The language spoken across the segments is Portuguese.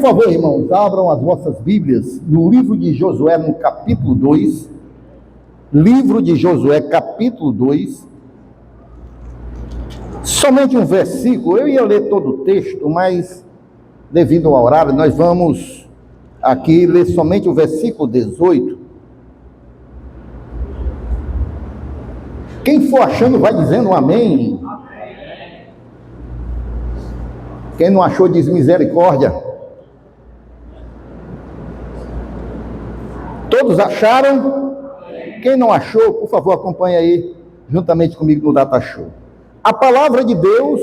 Por favor, irmãos, abram as vossas Bíblias no livro de Josué, no capítulo 2. Livro de Josué, capítulo 2. Somente um versículo. Eu ia ler todo o texto, mas devido ao horário, nós vamos aqui ler somente o versículo 18. Quem for achando, vai dizendo um amém. Quem não achou, diz misericórdia. Todos acharam? Quem não achou, por favor, acompanhe aí, juntamente comigo no Data Show. A palavra de Deus,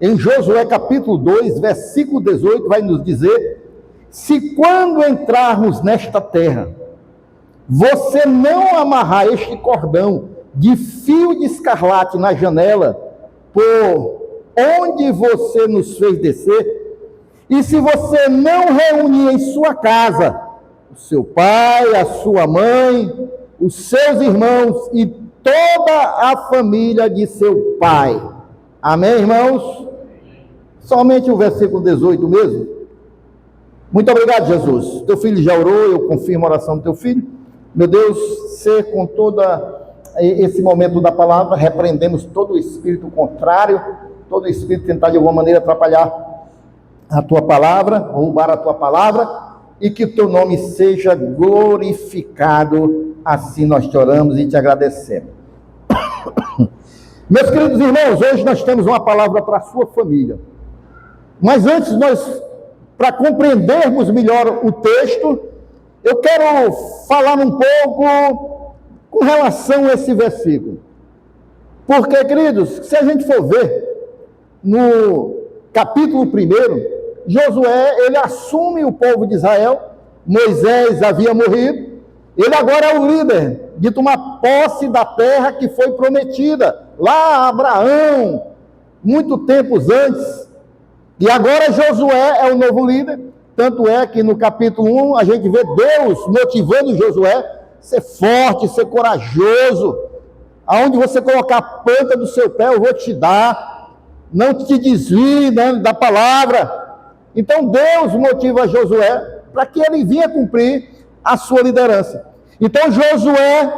em Josué capítulo 2, versículo 18, vai nos dizer: se quando entrarmos nesta terra, você não amarrar este cordão de fio de escarlate na janela, por onde você nos fez descer, e se você não reunir em sua casa o seu pai, a sua mãe, os seus irmãos e toda a família de seu pai. Amém, irmãos? Somente o versículo 18 mesmo. Muito obrigado, Jesus. Teu filho já orou, eu confirmo a oração do teu filho. Meu Deus, ser com todo esse momento da palavra, repreendemos todo o espírito contrário, todo o espírito tentar de alguma maneira atrapalhar a tua palavra, roubar a tua palavra, e que o teu nome seja glorificado. Assim nós te oramos e te agradecemos. Meus queridos irmãos, hoje nós temos uma palavra para a sua família. Mas antes para compreendermos melhor o texto, eu quero falar um pouco com relação a esse versículo. Porque, queridos, se a gente for ver no capítulo 1, Josué, ele assume o povo de Israel. Moisés havia morrido, ele agora é o líder de tomar posse da terra que foi prometida lá a Abraão, muito tempos antes. E agora Josué é o novo líder. Tanto é que no capítulo 1 a gente vê Deus motivando Josué a ser forte, ser corajoso. Aonde você colocar a planta do seu pé eu vou te dar, não te desvie da palavra. Então Deus motiva Josué para que ele vinha cumprir a sua liderança. Então Josué,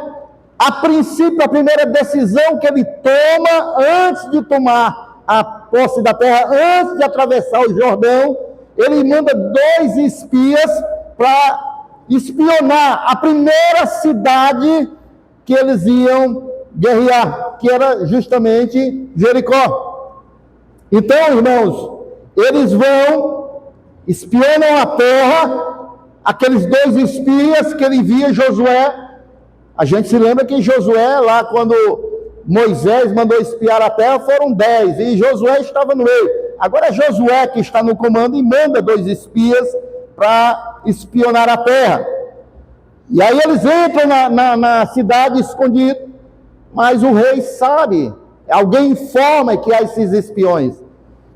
a princípio, a primeira decisão que ele toma antes de tomar a posse da terra, antes de atravessar o Jordão, ele manda 2 espias para espionar a primeira cidade que eles iam guerrear, que era justamente Jericó. Então, irmãos, eles vão, espionam a terra. Aqueles 2 espias que ele envia Josué, a gente se lembra que Josué, lá quando Moisés mandou espiar a terra, foram 10, e Josué estava no meio. Agora é Josué que está no comando e manda 2 espias para espionar a terra. E aí eles entram na cidade escondidos, mas o rei sabe, alguém informa que há esses espiões.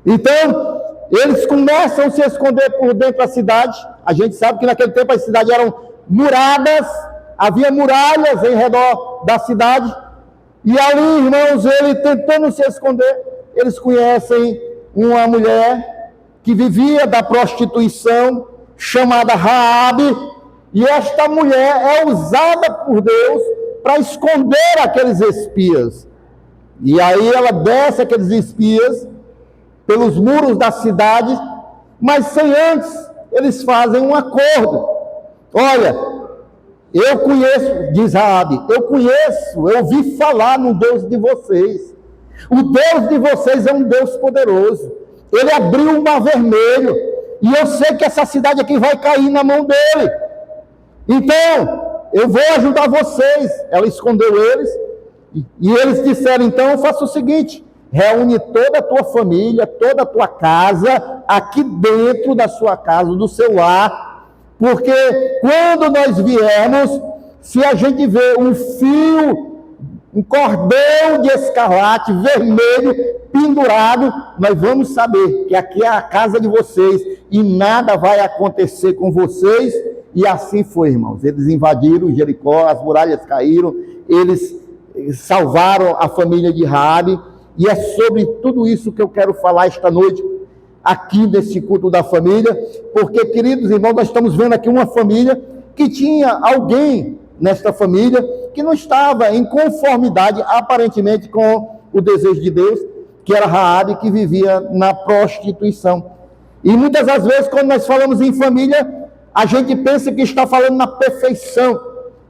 Então, eles começam a se esconder por dentro da cidade. A gente sabe que naquele tempo as cidades eram muradas, havia muralhas em redor da cidade. E ali, irmãos, ele tentando se esconder, eles conhecem uma mulher que vivia da prostituição, chamada Raabe, e esta mulher é usada por Deus para esconder aqueles espias. E aí ela desce aqueles espias pelos muros da cidade, mas sem antes eles fazem um acordo. Olha, eu conheço, diz Raabe, eu ouvi falar no Deus de vocês. O Deus de vocês é um Deus poderoso. Ele abriu o mar vermelho, e eu sei que essa cidade aqui vai cair na mão dele. Então, eu vou ajudar vocês. Ela escondeu eles, e eles disseram, então, faça o seguinte: reúne toda a tua família, toda a tua casa, aqui dentro da sua casa, do seu lar, porque quando nós viermos, se a gente vê um fio, um cordão de escarlate vermelho pendurado, nós vamos saber que aqui é a casa de vocês e nada vai acontecer com vocês. E assim foi, irmãos. Eles invadiram Jericó, as muralhas caíram, eles salvaram a família de Raabe. E é sobre tudo isso que eu quero falar esta noite, aqui nesse culto da família, porque, queridos irmãos, nós estamos vendo aqui uma família que tinha alguém nesta família que não estava em conformidade, aparentemente, com o desejo de Deus, que era Raabe, que vivia na prostituição. E muitas das vezes, quando nós falamos em família, a gente pensa que está falando na perfeição,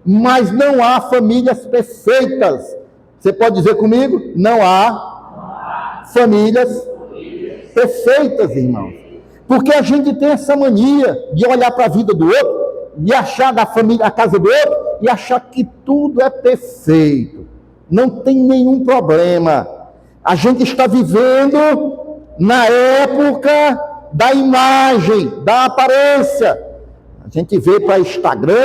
mas não há famílias perfeitas. Você pode dizer comigo? Não há famílias perfeitas, irmãos. Porque a gente tem essa mania de olhar para a vida do outro, de achar da família, a casa do outro, e achar que tudo é perfeito. Não tem nenhum problema. A gente está vivendo na época da imagem, da aparência. A gente vê para Instagram,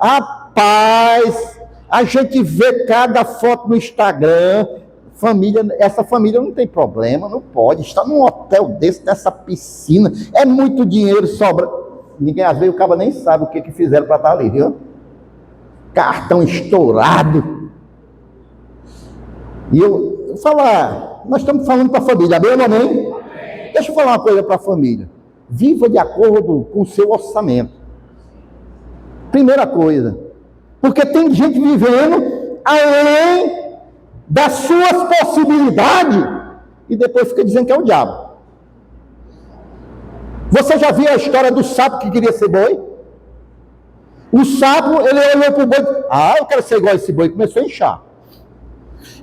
rapaz, a gente vê cada foto no Instagram, família, essa família não tem problema, não pode, está num hotel desse, nessa piscina, é muito dinheiro, sobra. Ninguém, às vezes, o cara nem sabe o que fizeram para estar ali, viu? Cartão estourado. E eu falar, nós estamos falando para a família, amém ou amém? Deixa eu falar uma coisa para a família. Viva de acordo com o seu orçamento. Primeira coisa. Porque tem gente vivendo além das suas possibilidades e depois fica dizendo que é o diabo. Você já viu a história do sapo que queria ser boi? O sapo, ele olhou para o boi. Ah, eu quero ser igual a esse boi. Começou a inchar.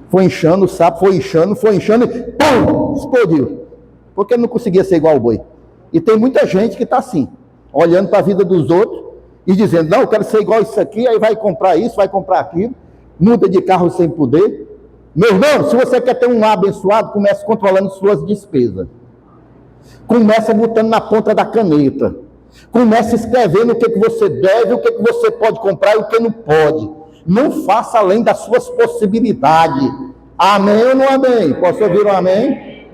Foi inchando, o sapo foi inchando e pum, explodiu. Porque ele não conseguia ser igual ao boi. E tem muita gente que está assim, olhando para a vida dos outros e dizendo, não, eu quero ser igual a isso aqui, aí vai comprar isso, vai comprar aquilo, muda de carro sem poder. Meu irmão, se você quer ter um lar abençoado, comece controlando suas despesas. Comece botando na ponta da caneta. Comece escrevendo o que você deve, o que você pode comprar e o que não pode. Não faça além das suas possibilidades. Amém ou não amém? Posso ouvir um amém?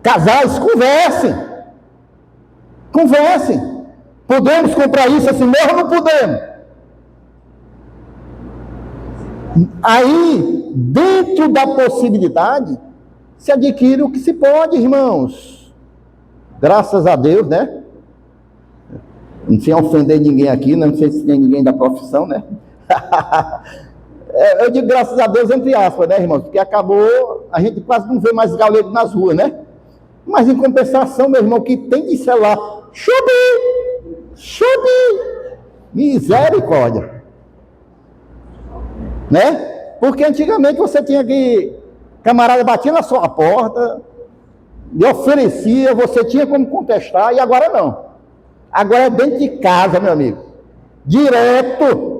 Casais, conversem. Conversem. Podemos comprar isso assim mesmo ou não podemos? Aí, dentro da possibilidade, se adquire o que se pode, irmãos. Graças a Deus, né? Sem ofender ninguém aqui, não sei se tem ninguém da profissão, né? Eu digo graças a Deus entre aspas, né, irmãos? Porque acabou, a gente quase não vê mais galego nas ruas, né? Mas em compensação, meu irmão, que tem de celular, chubi, misericórdia, né? Porque antigamente você tinha que, camarada batia na sua porta, lhe oferecia, você tinha como contestar, e agora não. Agora é dentro de casa, meu amigo, direto.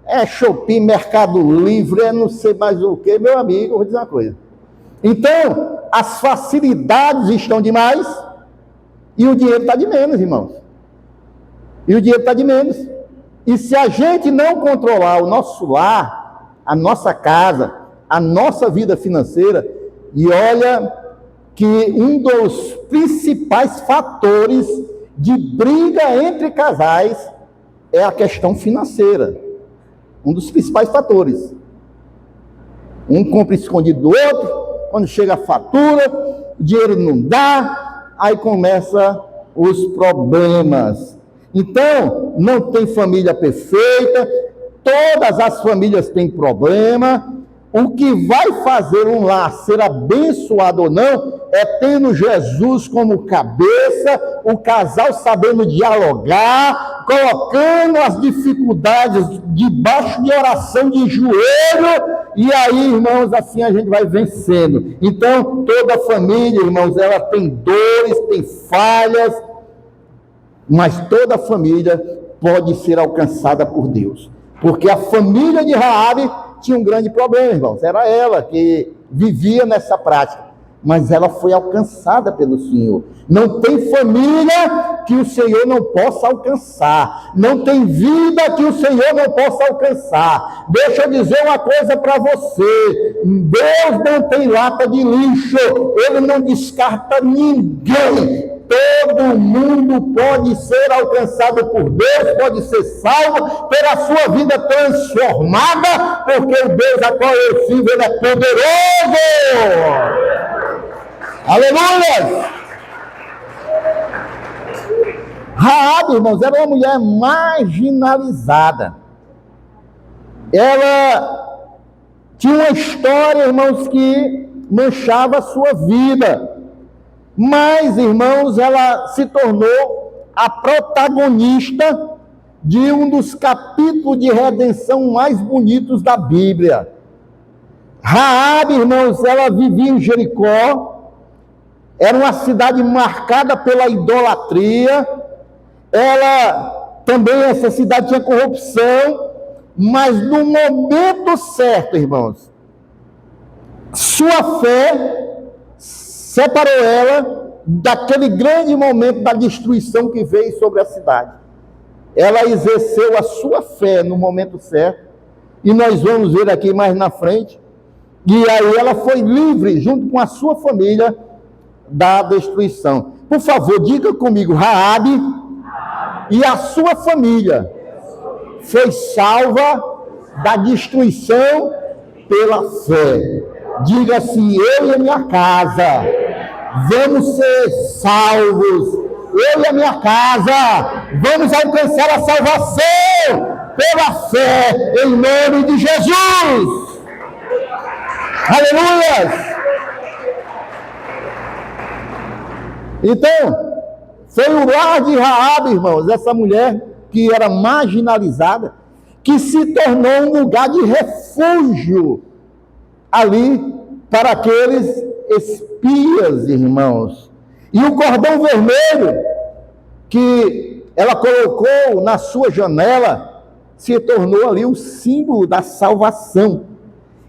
É Shopee, Mercado Livre, é não sei mais o que, meu amigo, eu vou dizer uma coisa. Então, as facilidades estão demais e o dinheiro está de menos, irmãos. E o dinheiro está de menos. E se a gente não controlar o nosso lar, a nossa casa, a nossa vida financeira, e olha que um dos principais fatores de briga entre casais é a questão financeira. Um dos principais fatores. Um compra escondido do outro, quando chega a fatura, o dinheiro não dá, aí começa os problemas. Então, não tem família perfeita, todas as famílias têm problema. O que vai fazer um lar ser abençoado ou não é tendo Jesus como cabeça, o casal sabendo dialogar, colocando as dificuldades debaixo de oração de joelho, e aí, irmãos, assim a gente vai vencendo. Então, toda família, irmãos, ela tem dores, tem falhas, mas toda família pode ser alcançada por Deus. Porque a família de Raabe tinha um grande problema, irmãos. Era ela que vivia nessa prática. Mas ela foi alcançada pelo Senhor. Não tem família que o Senhor não possa alcançar. Não tem vida que o Senhor não possa alcançar. Deixa eu dizer uma coisa para você. Deus não tem lata de lixo. Ele não descarta ninguém. Todo mundo pode ser alcançado por Deus, pode ser salvo, ter a sua vida transformada, porque o Deus a qual eu sirvo, Ele é poderoso. Aleluia! Raabe, irmãos, era uma mulher marginalizada. Ela tinha uma história, irmãos, que manchava a sua vida. Mas, irmãos, ela se tornou a protagonista de um dos capítulos de redenção mais bonitos da Bíblia. Raabe, irmãos, ela vivia em Jericó, era uma cidade marcada pela idolatria, ela também, essa cidade tinha corrupção, mas no momento certo, irmãos, sua fé separou ela daquele grande momento da destruição que veio sobre a cidade. Ela exerceu a sua fé no momento certo, e nós vamos ver aqui mais na frente, e aí ela foi livre, junto com a sua família, da destruição. Por favor, diga comigo, Raabe e a sua família foi salva da destruição pela fé. Diga assim: eu e a minha casa vamos ser salvos. Eu e a minha casa vamos alcançar a salvação pela fé, em nome de Jesus. Aleluia! Então, foi o lar de Raabe, irmãos, essa mulher que era marginalizada, que se tornou um lugar de refúgio ali para aqueles espias, irmãos. E o cordão vermelho que ela colocou na sua janela se tornou ali o símbolo da salvação.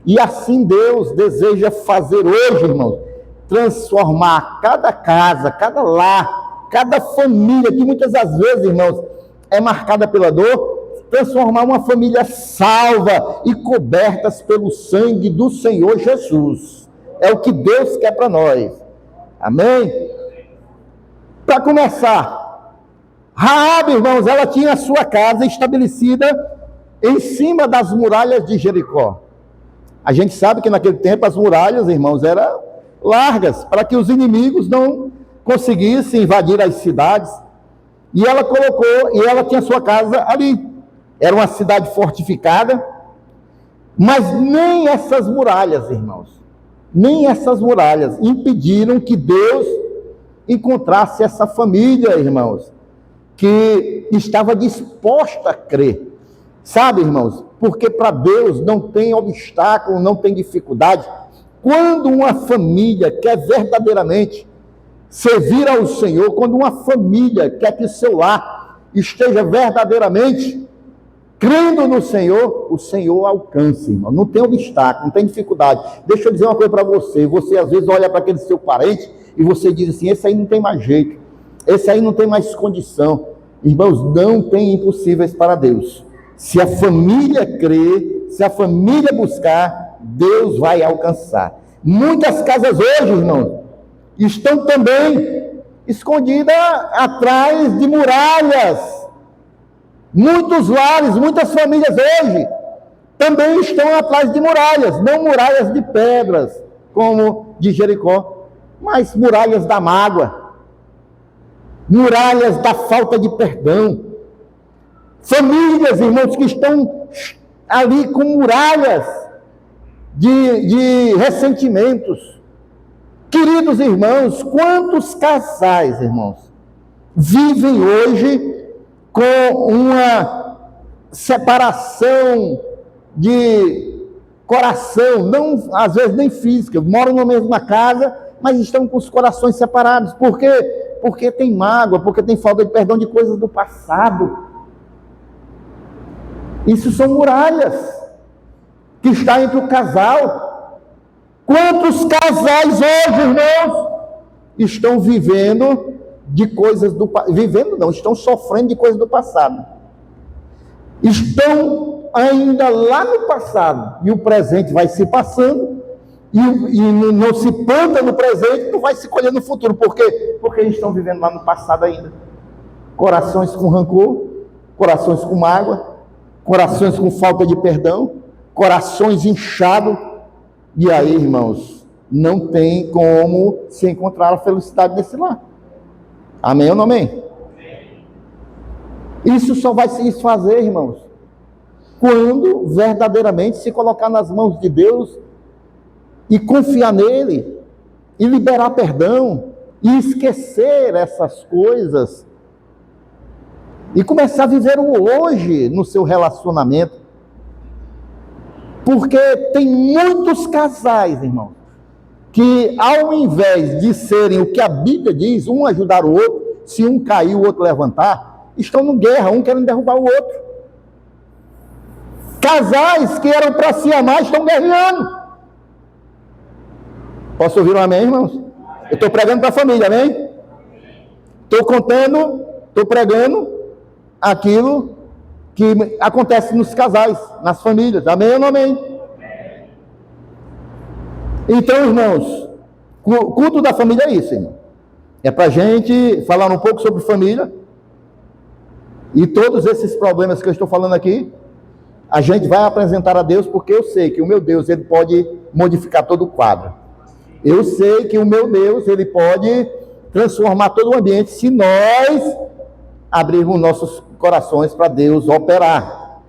E assim Deus deseja fazer hoje, irmãos, transformar cada casa, cada lar, cada família, que muitas das vezes, irmãos, é marcada pela dor, transformar uma família salva e cobertas pelo sangue do Senhor Jesus. É o que Deus quer para nós. Amém? Para começar, Raabe, irmãos, ela tinha a sua casa estabelecida em cima das muralhas de Jericó. A gente sabe que naquele tempo as muralhas, irmãos, eram largas, para que os inimigos não conseguissem invadir as cidades. E ela colocou, e ela tinha sua casa ali. Era uma cidade fortificada, mas nem essas muralhas, irmãos, nem essas muralhas impediram que Deus encontrasse essa família, irmãos, que estava disposta a crer. Sabe, irmãos, porque para Deus não tem obstáculo, não tem dificuldade. Quando uma família quer verdadeiramente servir ao Senhor, quando uma família quer que o seu lar esteja verdadeiramente crendo no Senhor, o Senhor alcança, irmão. Não tem obstáculo, não tem dificuldade. Deixa eu dizer uma coisa para você. Você às vezes olha para aquele seu parente e você diz assim: esse aí não tem mais jeito, esse aí não tem mais condição. Irmãos, não tem impossíveis para Deus. Se a família crer, se a família buscar, Deus vai alcançar. Muitas casas hoje, irmãos, estão também escondidas atrás de muralhas. Muitos lares, muitas famílias hoje também estão atrás de muralhas, não muralhas de pedras, como de Jericó, mas muralhas da mágoa, muralhas da falta de perdão. Famílias, irmãos, que estão ali com muralhas de ressentimentos. Queridos irmãos, quantos casais, irmãos, vivem hoje com uma separação de coração, não, às vezes nem física, moram na mesma casa, mas estão com os corações separados. Por quê? Porque tem mágoa, porque tem falta de perdão de coisas do passado. Isso são muralhas que está entre o casal. Quantos casais hoje, irmãos, estão vivendo de coisas do passado? Vivendo não, estão sofrendo de coisas do passado. Estão ainda lá no passado, e o presente vai se passando, e não se planta no presente, não vai se colher no futuro. Por quê? Porque eles estão vivendo lá no passado ainda. Corações com rancor, corações com mágoa, corações com falta de perdão, corações inchados. E aí, irmãos, não tem como se encontrar a felicidade nesse lar. Amém ou não amém? Isso só vai se desfazer, irmãos, quando verdadeiramente se colocar nas mãos de Deus e confiar nele, e liberar perdão, e esquecer essas coisas, e começar a viver o hoje no seu relacionamento. Porque tem muitos casais, irmão, que ao invés de serem o que a Bíblia diz, um ajudar o outro, se um cair, o outro levantar, estão em guerra, um querendo derrubar o outro. Casais que eram para se amar estão guerreando. Posso ouvir um amém, irmãos? Eu estou pregando para a família, amém? Estou pregando aquilo que acontece nos casais, nas famílias, amém ou não amém? Então, irmãos, o culto da família é isso, irmão. É para a gente falar um pouco sobre família, e todos esses problemas que eu estou falando aqui, a gente vai apresentar a Deus, porque eu sei que o meu Deus, ele pode modificar todo o quadro. Eu sei que o meu Deus, ele pode transformar todo o ambiente, se nós abrirmos nossos corações para Deus operar.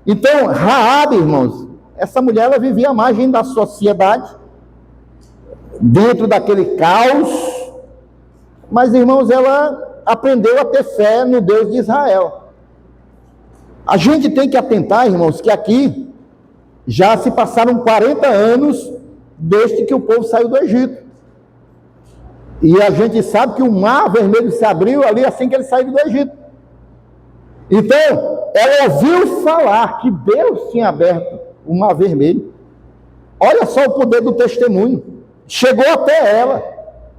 Então, Raabe, irmãos, essa mulher, ela vivia à margem da sociedade, dentro daquele caos, mas, irmãos, ela aprendeu a ter fé no Deus de Israel. A gente tem que atentar, irmãos, que aqui já se passaram 40 anos desde que o povo saiu do Egito. E a gente sabe que o mar vermelho se abriu ali assim que eles saíram do Egito. Então, ela ouviu falar que Deus tinha aberto o mar vermelho. Olha só o poder do testemunho. Chegou até ela.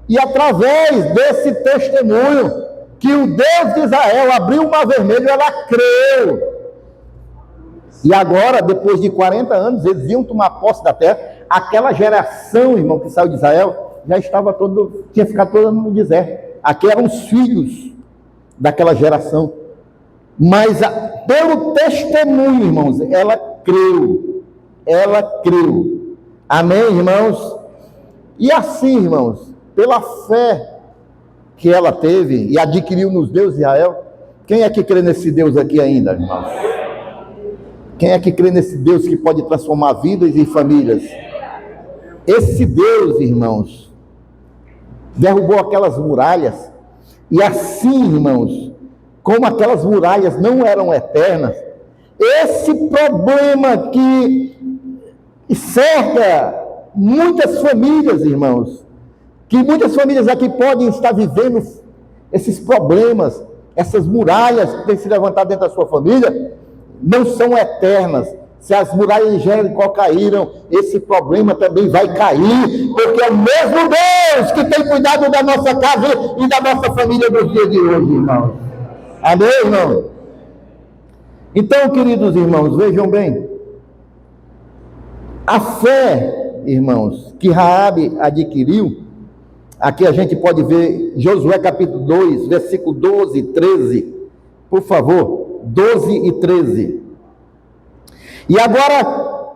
E através desse testemunho, que o Deus de Israel abriu o mar vermelho, ela creu. E agora, depois de 40 anos, eles iam tomar posse da terra. Aquela geração, irmão, que saiu de Israel, já estava tinha ficado toda no deserto. Aqui eram os filhos daquela geração. Mas pelo testemunho, irmãos, ela creu. Ela creu. Amém, irmãos? E assim, irmãos, pela fé que ela teve e adquiriu nos deuses de Israel, quem é que crê nesse Deus aqui ainda, irmãos? Quem é que crê nesse Deus que pode transformar vidas e famílias? Esse Deus, irmãos, derrubou aquelas muralhas, e assim, irmãos, como aquelas muralhas não eram eternas, esse problema que cerca muitas famílias, irmãos, que muitas famílias aqui podem estar vivendo esses problemas, essas muralhas que têm se levantado dentro da sua família, não são eternas. Se as muralhas de Jericó caíram, esse problema também vai cair, porque é o mesmo Deus que tem cuidado da nossa casa e da nossa família nos dias de hoje, irmãos. Amém, irmão? Então, queridos irmãos, vejam bem, a fé, irmãos, que Raabe adquiriu, aqui a gente pode ver Josué capítulo 2, versículo 12 e 13, por favor. 12 e 13. E agora,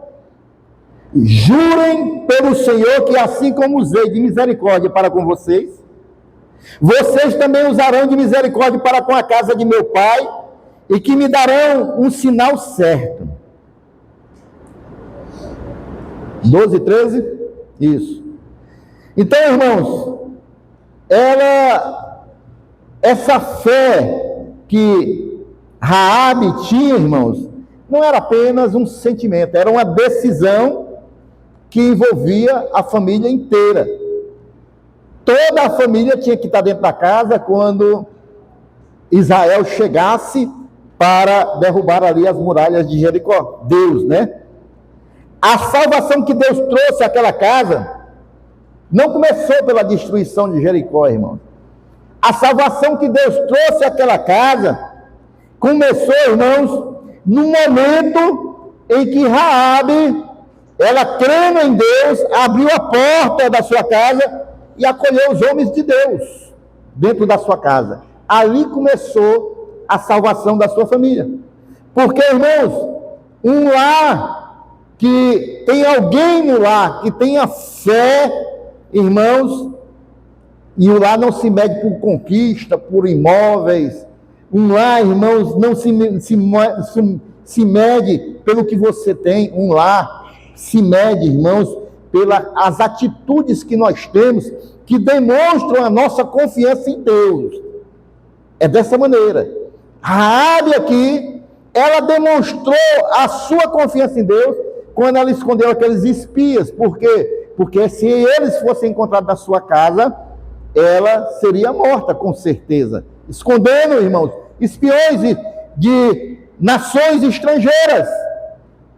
jurem pelo Senhor que assim como usei de misericórdia para com vocês, vocês também usarão de misericórdia para com a casa de meu pai, e que me darão um sinal certo. 12 e 13? Isso. Então, irmãos, essa fé que Raabe tinha, irmãos, não era apenas um sentimento, era uma decisão que envolvia a família inteira. Toda a família tinha que estar dentro da casa quando Israel chegasse para derrubar ali as muralhas de Jericó. Deus, né? A salvação que Deus trouxe àquela casa não começou pela destruição de Jericó, irmãos. A salvação que Deus trouxe àquela casa começou, irmãos, no momento em que Raabe, ela crendo em Deus, abriu a porta da sua casa e acolheu os homens de Deus dentro da sua casa. Ali começou a salvação da sua família. Porque, irmãos, um lar que tem alguém no lar que tenha fé, irmãos, e o lar não se mede por conquista, por imóveis, Um lar, irmãos, não se mede pelo que você tem. Um lar se mede, irmãos, pelas atitudes que nós temos, que demonstram a nossa confiança em Deus. É dessa maneira. Raabe aqui, ela demonstrou a sua confiança em Deus quando ela escondeu aqueles espias. Por quê? Porque se eles fossem encontrados na sua casa, ela seria morta, com certeza. Escondendo, irmãos, espiões de nações estrangeiras.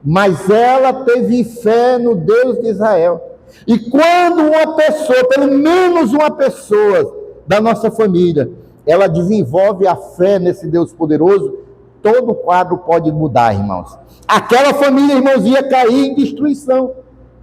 Mas ela teve fé no Deus de Israel. E quando uma pessoa, pelo menos uma pessoa da nossa família, ela desenvolve a fé nesse Deus poderoso, todo o quadro pode mudar, irmãos. Aquela família, irmãos, ia cair em destruição,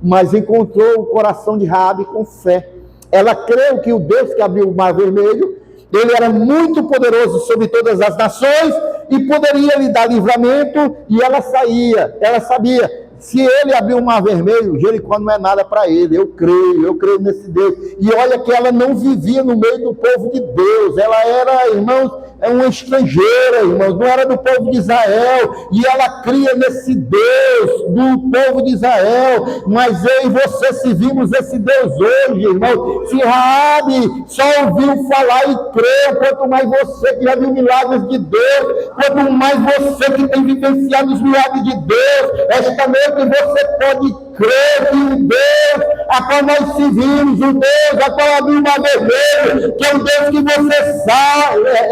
mas encontrou o coração de Raabe com fé. Ela creu que o Deus que abriu o Mar Vermelho, ele era muito poderoso sobre todas as nações e poderia lhe dar livramento, e ela sabia, se ele abriu o Mar Vermelho, Jericó não é nada para ele. Eu creio nesse Deus. E olha que ela não vivia no meio do povo de Deus, ela era, irmãos, uma estrangeira, irmãos, não era do povo de Israel, e ela cria nesse Deus do povo de Israel. Mas eu e você servimos esse Deus hoje, irmãos. Se Raabe só ouviu falar e creu, quanto mais você que já viu milagres de Deus, quanto mais você que tem vivenciado os milagres de Deus, esta noite você pode crer que o Deus a qual nós servimos, o Deus a qual abriu o Mar Vermelho, que é o Deus que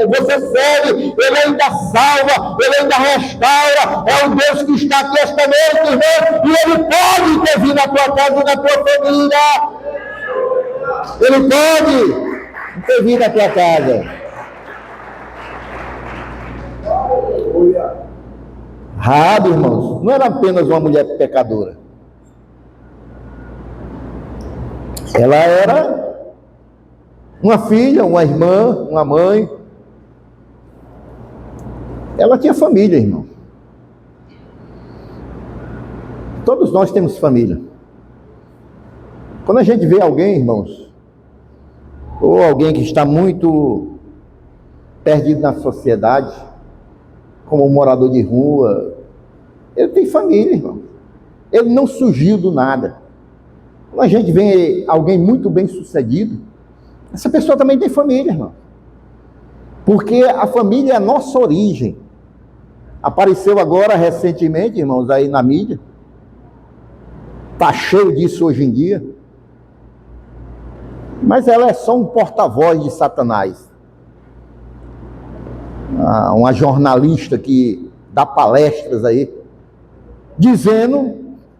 você serve, ele ainda salva, ele ainda restaura, é o Deus que está aqui esta noite, irmão, e ele pode intervir na tua casa e na tua família. Ele pode intervir na tua casa. Raabe, irmãos, não era apenas uma mulher pecadora. Ela era uma filha, uma irmã, uma mãe. Ela tinha família, irmão. Todos nós temos família. Quando a gente vê alguém, irmãos, ou alguém que está muito perdido na sociedade, como um morador de rua, ele tem família, irmão. Ele não surgiu do nada. Quando a gente vê alguém muito bem sucedido, essa pessoa também tem família, irmão. Porque a família é a nossa origem. Apareceu agora recentemente, irmãos, aí na mídia. Está cheio disso hoje em dia. Mas ela é só um porta-voz de Satanás. Uma jornalista que dá palestras aí,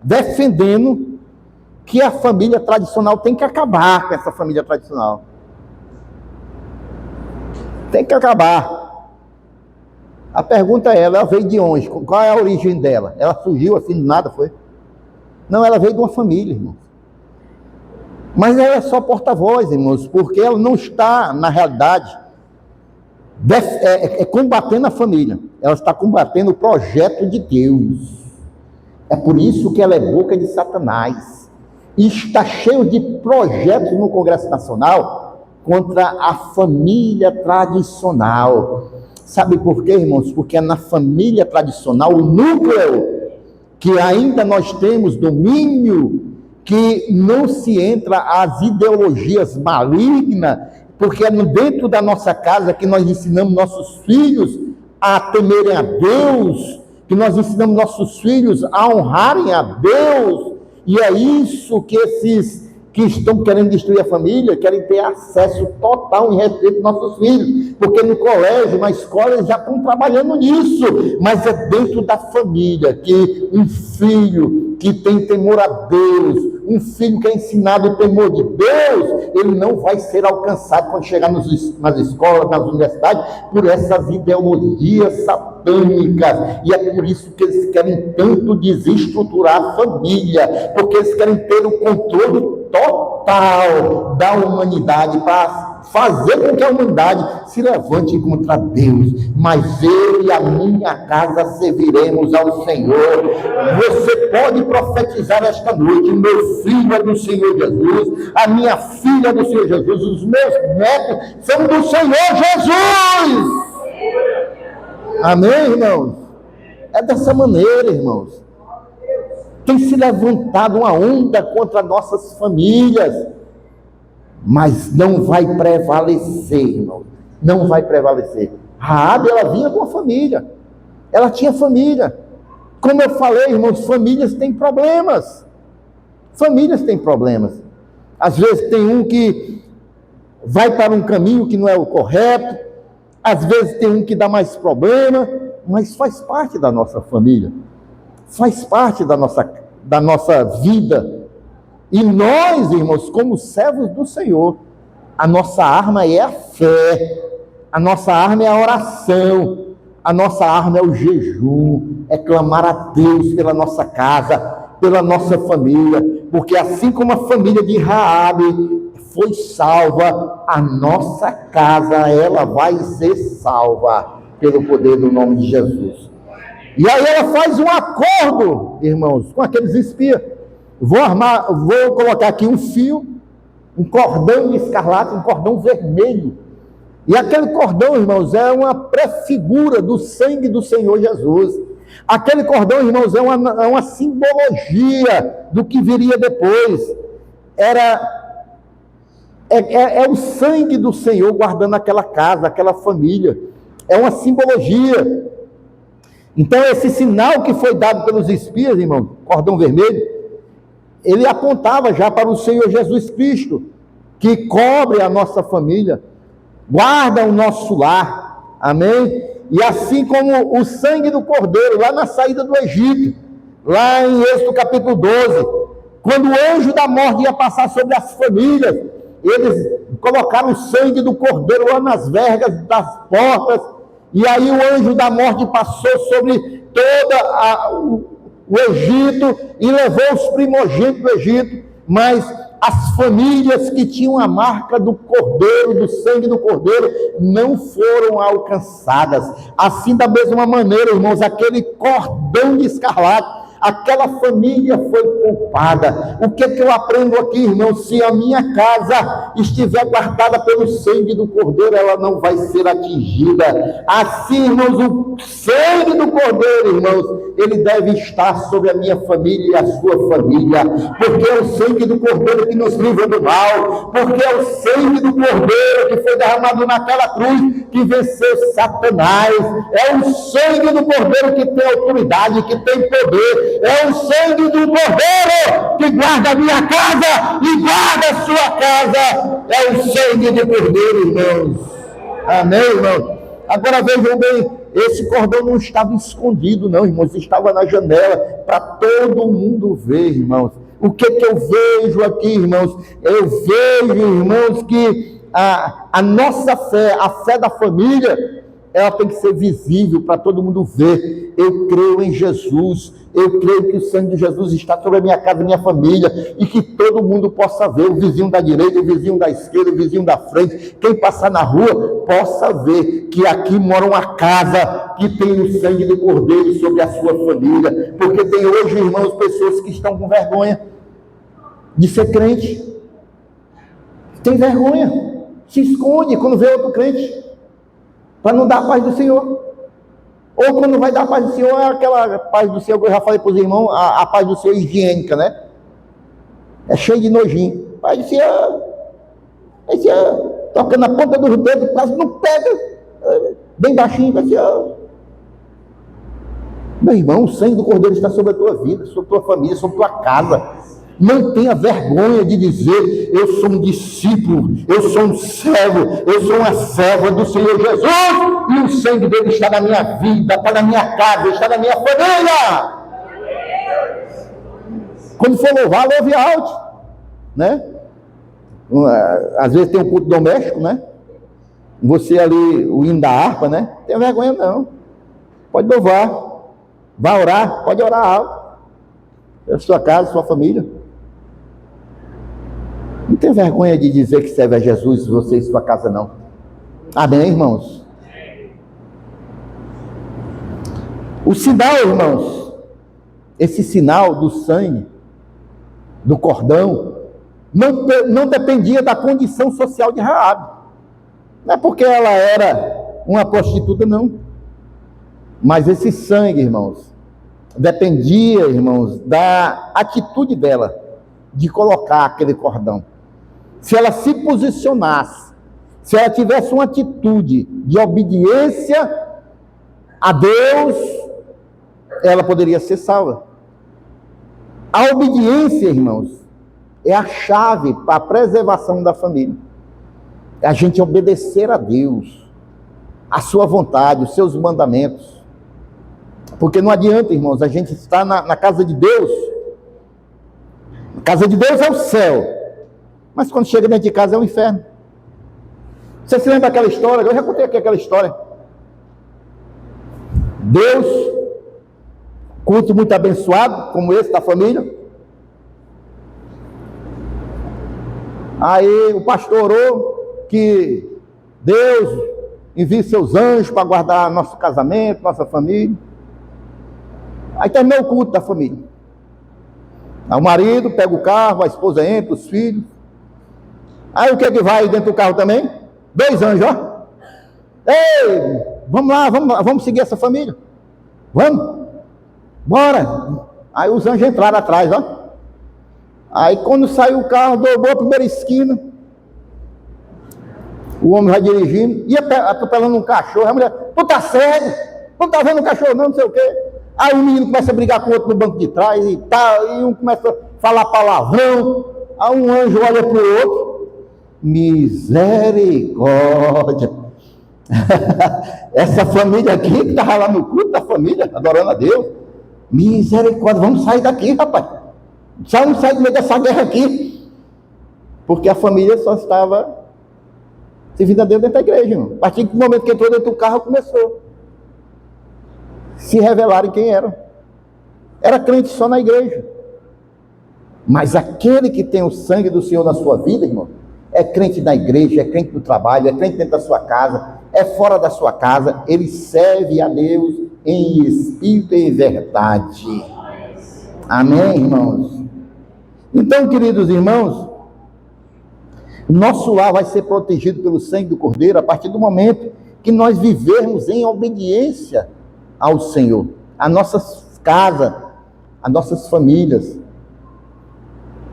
defendendo que a família tradicional tem que acabar com essa família tradicional. Tem que acabar. A pergunta é, ela veio de onde? Qual é a origem dela? Ela surgiu assim do nada, foi? Não, ela veio de uma família, irmãos. Mas ela é só porta-voz, irmãos, porque ela não está, na realidade, combatendo a família. Ela está combatendo o projeto de Deus. É por isso que ela é boca de Satanás. E está cheio de projetos no Congresso Nacional contra a família tradicional. Sabe por quê, irmãos? Porque é na família tradicional, o núcleo, que ainda nós temos domínio, que não se entra às ideologias malignas, porque é dentro da nossa casa que nós ensinamos nossos filhos a temerem a Deus, que nós ensinamos nossos filhos a honrarem a Deus. E é isso que esses que estão querendo destruir a família querem ter acesso total em respeito aos nossos filhos, porque no colégio, na escola, eles já estão trabalhando nisso, mas é dentro da família que um filho que tem temor a Deus, um filho que é ensinado o temor de Deus, ele não vai ser alcançado quando chegar nas escolas, nas universidades, por essas ideologias satânicas. E é por isso que eles querem tanto desestruturar a família, porque eles querem ter o controle total da humanidade para fazer com que a humanidade se levante contra Deus. Mas eu e a minha casa serviremos ao Senhor. Você pode profetizar esta noite: meu filho é do Senhor Jesus, a minha filha é do Senhor Jesus, os meus netos são do Senhor Jesus. Amém, irmãos? É dessa maneira, irmãos. Tem se levantado uma onda contra nossas famílias, mas não vai prevalecer, irmãos. Não vai prevalecer. Raabe, ela vinha com a família. Ela tinha família. Como eu falei, irmãos, famílias têm problemas. Famílias têm problemas. Às vezes tem um que vai para um caminho que não é o correto. Às vezes tem um que dá mais problema. Mas faz parte da nossa família. Faz parte da nossa vida. E nós, irmãos, como servos do Senhor, a nossa arma é a fé. A nossa arma é a oração. A nossa arma é o jejum, é clamar a Deus pela nossa casa, pela nossa família, porque assim como a família de Raabe foi salva, a nossa casa, ela vai ser salva, pelo poder do nome de Jesus. E aí ela faz um acordo, irmãos, com aqueles espias. Vou colocar aqui um fio, um cordão de escarlate, um cordão vermelho. E aquele cordão, irmãos, é uma prefigura do sangue do Senhor Jesus. Aquele cordão, irmãos, é uma simbologia do que viria depois. É o sangue do Senhor guardando aquela casa, aquela família. É uma simbologia. Então, esse sinal que foi dado pelos espias, irmão, cordão vermelho, ele apontava já para o Senhor Jesus Cristo, que cobre a nossa família, guarda o nosso lar, amém? E assim como o sangue do cordeiro, lá na saída do Egito, lá em Êxodo capítulo 12, quando o anjo da morte ia passar sobre as famílias, eles colocaram o sangue do cordeiro lá nas vergas das portas, e aí o anjo da morte passou sobre todo o Egito, e levou os primogênitos do Egito, mas as famílias que tinham a marca do cordeiro, do sangue do cordeiro, não foram alcançadas. Assim, da mesma maneira, irmãos, aquele cordão de escarlate, aquela família foi poupada. O que eu aprendo aqui, irmãos? Se a minha casa estiver guardada pelo sangue do cordeiro, ela não vai ser atingida. Assim, irmãos, o sangue do cordeiro, irmãos, ele deve estar sobre a minha família e a sua família, porque é o sangue do cordeiro que nos livra do mal, porque é o sangue do cordeiro que foi derramado naquela cruz, que venceu Satanás. É o sangue do cordeiro que tem autoridade, que tem poder. É o sangue do cordeiro que guarda a minha casa e guarda a sua casa. É o sangue do cordeiro, irmãos. Amém, irmãos? Agora vejam bem, esse cordão não estava escondido, não, irmãos, estava na janela para todo mundo ver, irmãos. O que eu vejo aqui, irmãos? Eu vejo, irmãos, que a nossa fé, a fé da família, ela tem que ser visível para todo mundo ver. Eu creio em Jesus, eu creio que o sangue de Jesus está sobre a minha casa, a minha família, e que todo mundo possa ver, o vizinho da direita, o vizinho da esquerda, o vizinho da frente, quem passar na rua, possa ver que aqui mora uma casa que tem o sangue do cordeiro sobre a sua família, porque tem hoje, irmãos, pessoas que estão com vergonha de ser crente, tem vergonha, se esconde quando vê outro crente, para não dar a paz do Senhor. Ou quando vai dar a paz do Senhor, é aquela paz do Senhor que eu já falei para os irmãos, a paz do Senhor higiênica, né? É cheio de nojinho. Paz do Senhor, toca na ponta dos dedos, quase não pega, bem baixinho, vai ser. Meu irmão, o sangue do Cordeiro está sobre a tua vida, sobre a tua família, sobre a tua casa. Não tenha vergonha de dizer, eu sou um discípulo, eu sou um servo, eu sou uma serva do Senhor Jesus, e o sangue dele está na minha vida, está na minha casa, está na minha família. Quando for louvar, louve alto, né? Às vezes tem um culto doméstico, né? Você ali, o hino da harpa, né? Não tem vergonha não, pode louvar, vai orar, pode orar alto, é a sua casa, a sua família. Não tem vergonha de dizer que serve a Jesus, você e sua casa, não. Amém, irmãos? O sinal, irmãos, esse sinal do sangue, do cordão, não dependia da condição social de Raabe. Não é porque ela era uma prostituta, não. Mas esse sangue, irmãos, dependia, irmãos, da atitude dela de colocar aquele cordão. Se ela se posicionasse, se ela tivesse uma atitude de obediência a Deus, ela poderia ser salva. A obediência, irmãos, é a chave para a preservação da família. É a gente obedecer a Deus, a sua vontade, os seus mandamentos. Porque não adianta, irmãos, a gente estar na casa de Deus. A casa de Deus é o céu, mas quando chega dentro de casa é o inferno. Você se lembra daquela história? Eu já contei aqui aquela história. Deus, culto muito abençoado, como esse da família. Aí o pastor orou que Deus envie seus anjos para guardar nosso casamento, nossa família. Aí terminou o culto da família. Aí o marido pega o carro, a esposa entra, os filhos. Aí o que é que vai dentro do carro também? 2 anjos, ó. Ei, vamos lá, vamos seguir essa família. Vamos, bora. Aí os anjos entraram atrás, ó. Aí quando saiu o carro, dobrou a primeira esquina. O homem vai dirigindo, ia atropelando um cachorro. A mulher, tu tá cego? Tu não tá vendo o cachorro não sei o quê. Aí o menino começa a brigar com o outro no banco de trás e tal, e um começa a falar palavrão. Aí um anjo olha para o outro, misericórdia. Essa família aqui que estava lá no culto da família, adorando a Deus, misericórdia, vamos sair daqui, rapaz. Vamos sair do meio dessa guerra aqui. Porque a família só estava servindo a Deus dentro da igreja, irmão. A partir do momento que entrou dentro do carro, começou se revelarem quem eram. Era crente só na igreja. Mas aquele que tem o sangue do Senhor na sua vida, irmão, é crente na igreja, é crente no trabalho, é crente dentro da sua casa, é fora da sua casa, ele serve a Deus em espírito e em verdade. Amém, irmãos? Então, queridos irmãos, nosso lar vai ser protegido pelo sangue do Cordeiro a partir do momento que nós vivermos em obediência ao Senhor, a nossas casas, as nossas famílias.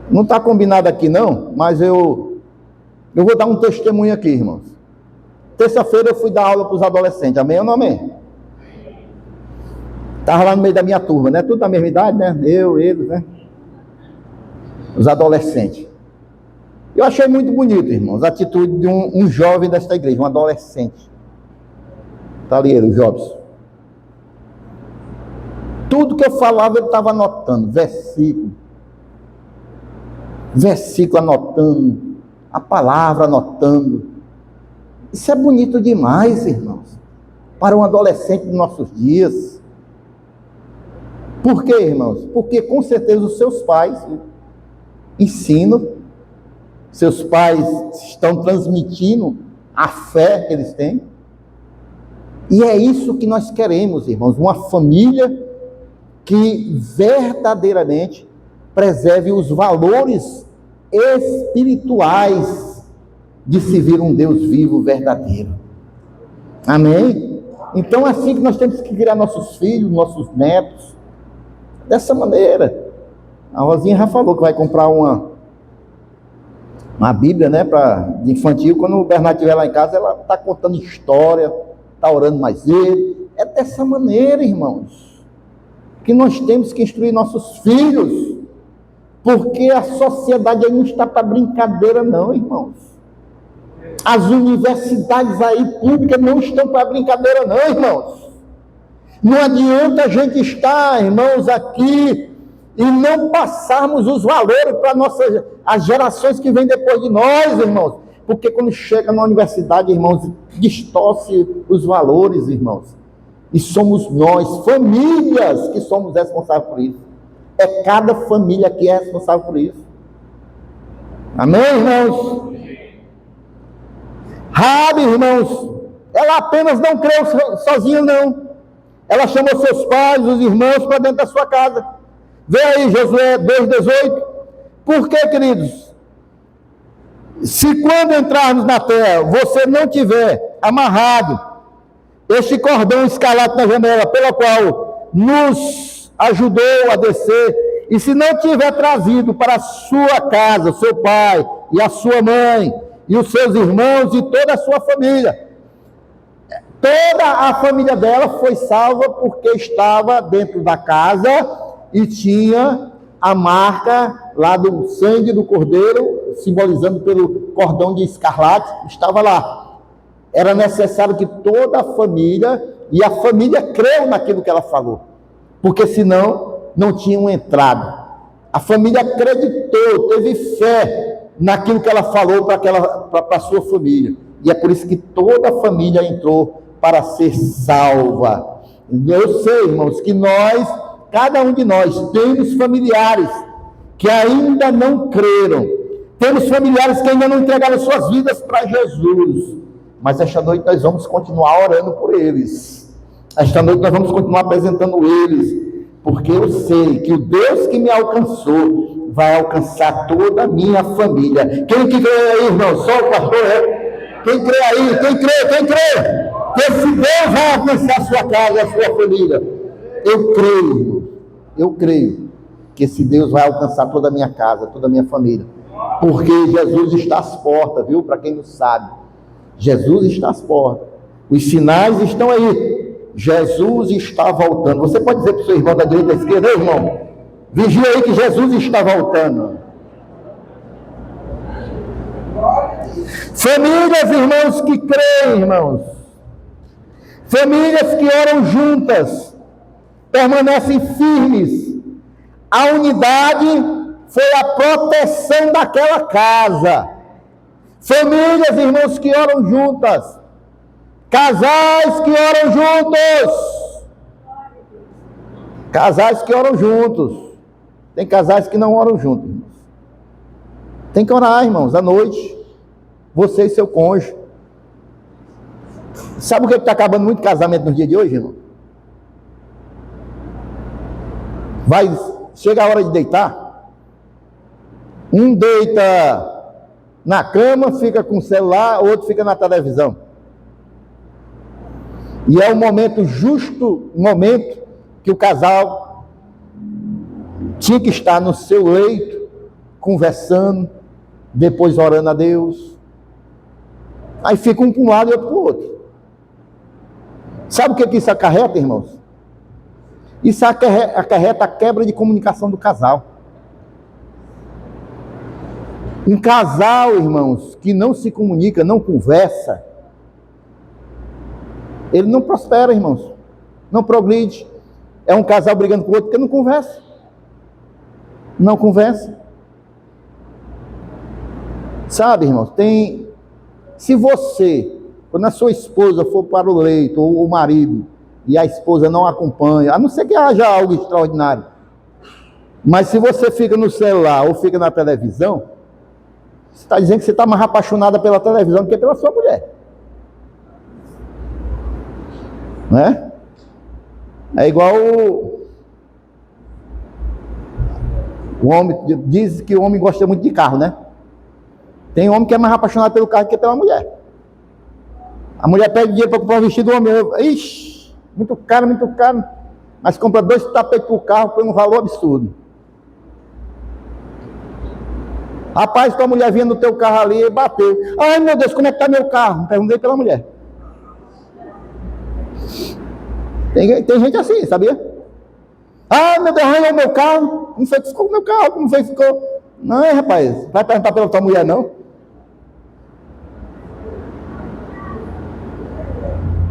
Não está combinado aqui não, mas eu vou dar um testemunho aqui, irmãos. Terça-feira eu fui dar aula para os adolescentes, amém ou não amém? Estava lá no meio da minha turma, né? Tudo da mesma idade, né? Eu, eles, né? Os adolescentes. Eu achei muito bonito, irmãos, a atitude de um jovem desta igreja, um adolescente. Está ali ele, o Jobson. Tudo que eu falava ele estava anotando, versículo anotando, a palavra anotando. Isso é bonito demais, irmãos, para um adolescente dos nossos dias. Por quê, irmãos? Porque com certeza os seus pais ensinam, seus pais estão transmitindo a fé que eles têm. E é isso que nós queremos, irmãos, uma família que verdadeiramente preserve os valores espirituais de servir um Deus vivo, verdadeiro. Amém? Então é assim que nós temos que criar nossos filhos, nossos netos, dessa maneira. A Rosinha já falou que vai comprar uma Bíblia, né, de infantil. Quando o Bernardo estiver lá em casa, ela está contando história, está orando mais ele. É dessa maneira, irmãos, que nós temos que instruir nossos filhos, porque a sociedade aí não está para brincadeira não, irmãos. As universidades aí públicas não estão para brincadeira não, irmãos. Não adianta a gente estar, irmãos, aqui e não passarmos os valores para as gerações que vêm depois de nós, irmãos. Porque quando chega na universidade, irmãos, distorce os valores, irmãos. E somos nós, famílias, que somos responsáveis por isso. É cada família que é responsável por isso. Amém, irmãos? Rabi, irmãos, ela apenas não creu sozinha, não. Ela chamou seus pais, os irmãos, para dentro da sua casa. Vê aí, Josué 2,18. Por quê, queridos? Se quando entrarmos na terra, você não tiver amarrado este cordão escarlate na janela, pela qual nos ajudou a descer, e se não tiver trazido para a sua casa, seu pai e a sua mãe, e os seus irmãos e toda a sua família, toda a família dela foi salva porque estava dentro da casa e tinha a marca lá do sangue do cordeiro, simbolizando pelo cordão de escarlate, estava lá. Era necessário que toda a família, e a família creu naquilo que ela falou, porque senão não tinham entrado. A família acreditou, teve fé naquilo que ela falou para a sua família, e é por isso que toda a família entrou para ser salva. Eu sei, irmãos, que nós, cada um de nós, temos familiares que ainda não creram, temos familiares que ainda não entregaram suas vidas para Jesus, mas esta noite nós vamos continuar orando por eles, esta noite nós vamos continuar apresentando eles, porque eu sei que o Deus que me alcançou vai alcançar toda a minha família. Quem que crê aí, irmão? Só o pastor é? Quem crê aí? Quem crê? Que esse Deus vai alcançar a sua casa, a sua família. Eu creio que esse Deus vai alcançar toda a minha casa, toda a minha família, porque Jesus está às portas, viu? Para quem não sabe, Jesus está às portas, os sinais estão aí, Jesus está voltando. Você pode dizer para o seu irmão da direita e da esquerda: irmão, vigia aí que Jesus está voltando. Famílias, irmãos, que creem, irmãos, famílias que oram juntas, permanecem firmes. A unidade foi a proteção daquela casa. Famílias, irmãos, que oram juntas. Casais que oram juntos. Casais que oram juntos. Tem casais que não oram juntos, irmãos. Tem que orar, irmãos, à noite. Você e seu cônjuge. Sabe o que está acabando muito casamento no dia de hoje, irmão? Chega a hora de deitar. Um deita na cama, fica com o celular, o outro fica na televisão. E é o momento justo, o momento que o casal tinha que estar no seu leito, conversando, depois orando a Deus. Aí fica um para um lado e outro para o outro. Sabe o que isso acarreta, irmãos? Isso acarreta a quebra de comunicação do casal. Um casal, irmãos, que não se comunica, não conversa, ele não prospera, irmãos, não progride. É um casal brigando com o outro porque não conversa. Não conversa. Sabe, irmãos, se você, quando a sua esposa for para o leito, ou o marido, e a esposa não acompanha, a não ser que haja algo extraordinário, mas se você fica no celular ou fica na televisão, você está dizendo que você está mais apaixonada pela televisão do que pela sua mulher. Né? É igual o homem, diz que o homem gosta muito de carro, né? Tem homem que é mais apaixonado pelo carro do que pela mulher. A mulher pede dinheiro para comprar um vestido do homem. Ixi, muito caro, mas compra 2 tapetes por carro por um valor absurdo. Rapaz, tua mulher vinha no teu carro ali e bateu. Ai, meu Deus, como é que está meu carro? Perguntei pela mulher. Tem gente assim, sabia? Ah, meu Deus, arranhou o meu carro. Como foi que ficou o meu carro? Como foi que ficou? Não, rapaz, vai perguntar pela tua mulher, não?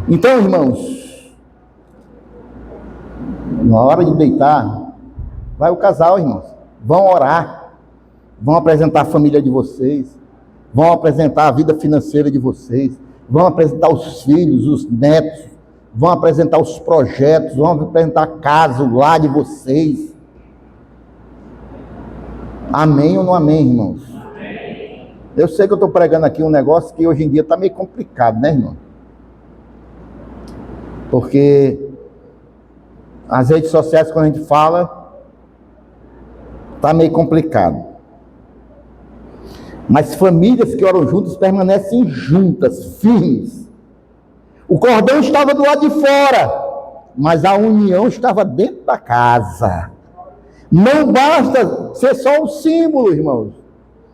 Então, irmãos, na hora de deitar, vai o casal, irmãos. Vão orar, vão apresentar a família de vocês, vão apresentar a vida financeira de vocês, vão apresentar os filhos, os netos, vão apresentar os projetos, vão apresentar a casa, o lar de vocês. Amém ou não amém, irmãos? Amém. Eu sei que eu estou pregando aqui um negócio que hoje em dia está meio complicado, né, irmão? Porque as redes sociais, quando a gente fala, está meio complicado. Mas famílias que oram juntas permanecem juntas, firmes. O cordão estava do lado de fora, mas a união estava dentro da casa. Não basta ser só um símbolo, irmãos.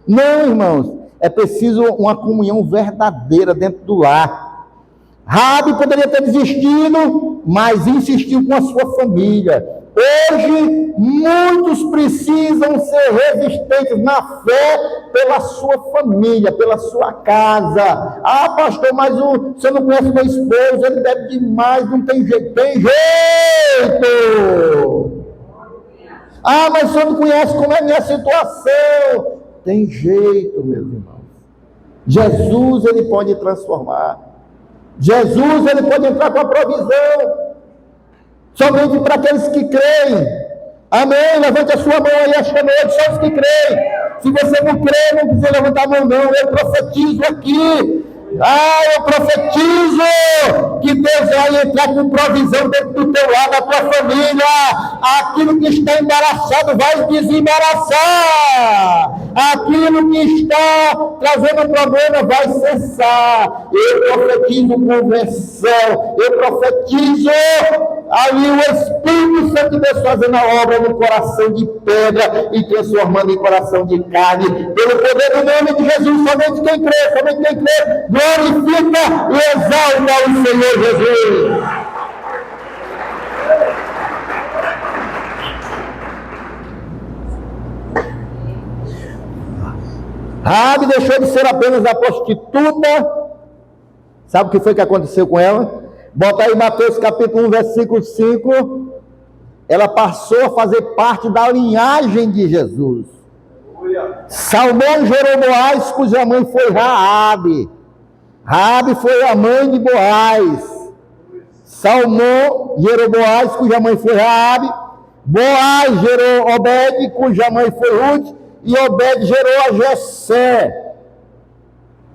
Não, irmãos. É preciso uma comunhão verdadeira dentro do lar. Raabe poderia ter desistido, mas insistiu com a sua família. Hoje, muitos precisam ser resistentes na fé pela sua família, pela sua casa. Ah, pastor, mas você não conhece meu esposo, ele bebe demais, não tem jeito. Tem jeito! Ah, mas você não conhece como é a minha situação. Tem jeito, meus irmãos. Jesus, ele pode transformar. Jesus, ele pode entrar com a provisão. Somente para aqueles que creem. Amém? Levante a sua mão aí esta noite, só os que creem. Se você não crê, não precisa levantar a mão não. Eu profetizo aqui. Eu profetizo que Deus vai entrar com provisão dentro do teu lar, da tua família. Aquilo que está embaraçado vai desembaraçar. Aquilo que está trazendo problema vai cessar. Eu profetizo conversão. Eu profetizo ali o Espírito Santo de Deus fazendo a obra no coração de pedra e transformando em coração de carne. Pelo poder do nome de Jesus, somente quem crê, glorifica e exalta o Senhor Jesus. Raabe deixou de ser apenas a prostituta. Sabe o que foi que aconteceu com ela? Bota aí Mateus capítulo 1, versículo 5. Ela passou a fazer parte da linhagem de Jesus. Salmão gerou Boaz, cuja mãe foi Raabe. Raabe foi a mãe de Boaz. Salmão gerou Boaz, cuja mãe foi Raabe. Boaz gerou Obed, cuja mãe foi Ruth. E Obed gerou a Jessé.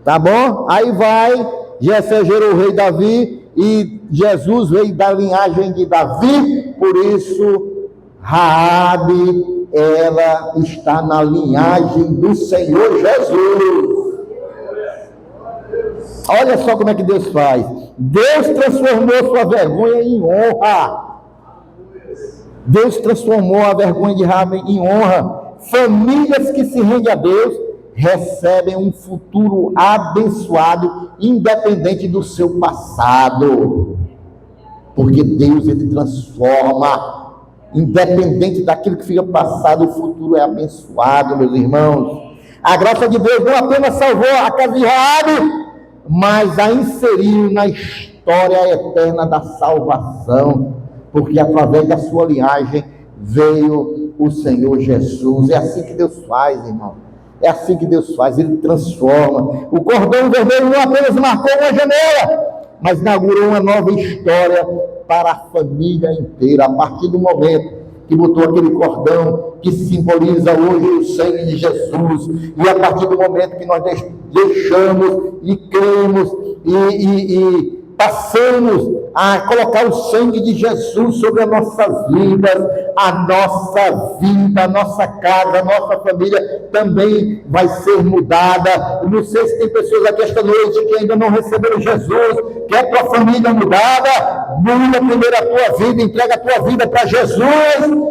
Tá bom? Aí vai, Jessé gerou o rei Davi. E Jesus veio da linhagem de Davi. Por isso, Raabe, ela está na linhagem do Senhor Jesus. Olha só como é que Deus faz. Deus transformou sua vergonha em honra. Deus transformou a vergonha de Raabe em honra. Famílias que se rendem a Deus recebem um futuro abençoado, independente do seu passado. Porque Deus, ele transforma, independente daquilo que fica passado, o futuro é abençoado, meus irmãos. A graça de Deus não apenas salvou a casa de Raabe, mas a inseriu na história eterna da salvação, porque através da sua linhagem veio o Senhor Jesus. É assim que Deus faz, irmão. É assim que Deus faz, ele transforma. O cordão vermelho não apenas marcou uma janela, mas inaugurou uma nova história para a família inteira. A partir do momento que botou aquele cordão que simboliza hoje o sangue de Jesus, e a partir do momento que nós deixamos e cremos e passamos a colocar o sangue de Jesus sobre as nossas vidas, a nossa casa, a nossa família também vai ser mudada. Não sei se tem pessoas aqui esta noite que ainda não receberam Jesus, quer tua família mudada, muda primeiro a tua vida, entrega a tua vida para Jesus,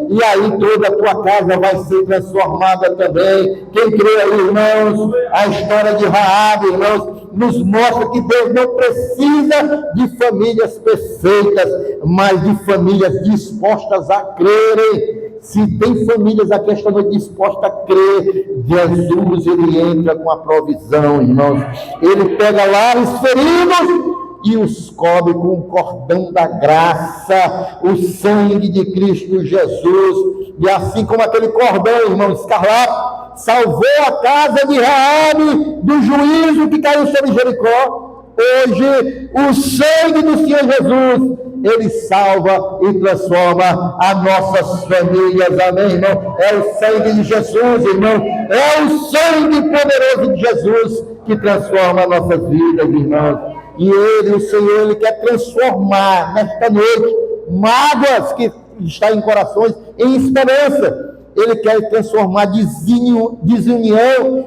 e aí toda a tua casa vai ser transformada também. Quem crê aí, irmãos, a história de Raabe, irmãos, nos mostra que Deus não precisa de famílias perfeitas, mas de famílias dispostas a crerem. Se tem famílias aqui esta noite dispostas a crer, Jesus, ele entra com a provisão, irmãos. Ele pega lares feridos e os cobre com o cordão da graça, o sangue de Cristo Jesus. E assim como aquele cordão, irmão, escarlate, salvou a casa de Raabe do juízo que caiu sobre Jericó, hoje o sangue do Senhor Jesus, ele salva e transforma as nossas famílias. Amém, irmão? É o sangue de Jesus, irmão. É o sangue poderoso de Jesus que transforma as nossas vidas, irmãos. E ele, o Senhor, ele quer transformar nesta noite mágoas que estão em corações em esperança. Ele quer transformar desunião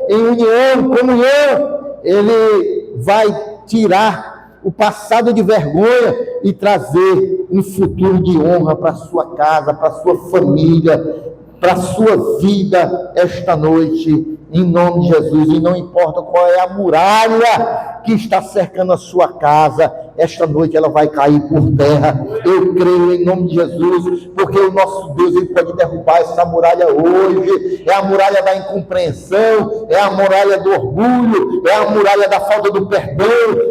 em união, comunhão. Ele vai tirar o passado de vergonha e trazer um futuro de honra para a sua casa, para a sua família, para a sua vida esta noite, em nome de Jesus. E não importa qual é a muralha que está cercando a sua casa, esta noite ela vai cair por terra. Eu creio em nome de Jesus, porque o nosso Deus, ele pode derrubar essa muralha hoje. É a muralha da incompreensão, é a muralha do orgulho, é a muralha da falta do perdão,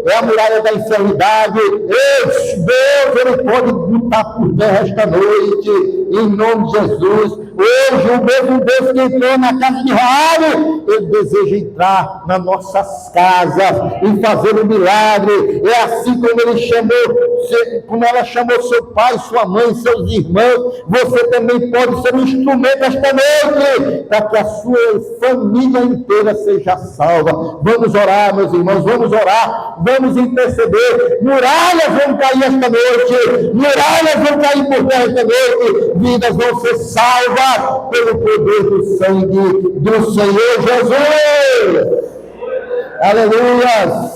é a muralha da enfermidade. Esse Deus, ele pode botar por terra esta noite, em nome de Jesus. Hoje, o mesmo Deus que entrou na casa de Raabe, ele deseja entrar nas nossas casas e fazer um milagre. É assim como ele chamou, como ela chamou seu pai, sua mãe, seus irmãos. Você também pode ser um instrumento esta noite, para que a sua família inteira seja salva. Vamos orar, meus irmãos, vamos orar, vamos interceder. Muralhas vão cair esta noite, muralhas vão cair por terra esta noite, vidas vão ser salvas pelo poder do sangue do Senhor Jesus. Aleluia,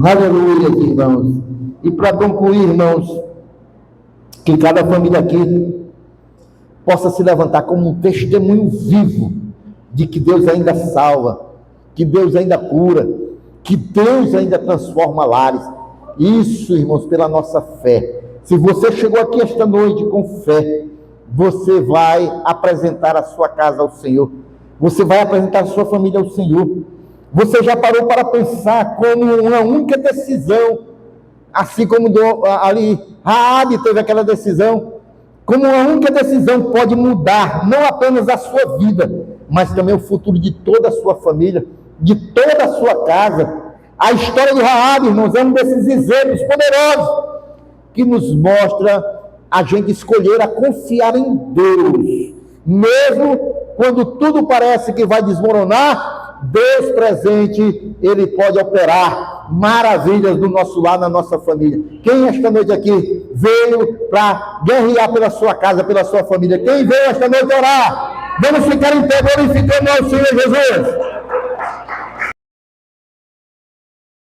aleluia, irmãos. E para concluir, irmãos, que cada família aqui possa se levantar como um testemunho vivo de que Deus ainda salva, que Deus ainda cura, que Deus ainda transforma lares. Isso, irmãos, pela nossa fé. Se você chegou aqui esta noite com fé, você vai apresentar a sua casa ao Senhor. Você vai apresentar a sua família ao Senhor. Você já parou para pensar como uma única decisão, assim como ali Raabe teve aquela decisão, como uma única decisão pode mudar não apenas a sua vida, mas também o futuro de toda a sua família, de toda a sua casa. A história de Raabe, irmãos, é um desses exemplos poderosos que nos mostra a gente escolher a confiar em Deus, mesmo quando tudo parece que vai desmoronar. Deus presente, ele pode operar maravilhas do nosso lar, na nossa família. Quem esta noite aqui veio para guerrear pela sua casa, pela sua família? Quem veio esta noite orar? Vamos ficar em pé glorificando ao Senhor Jesus.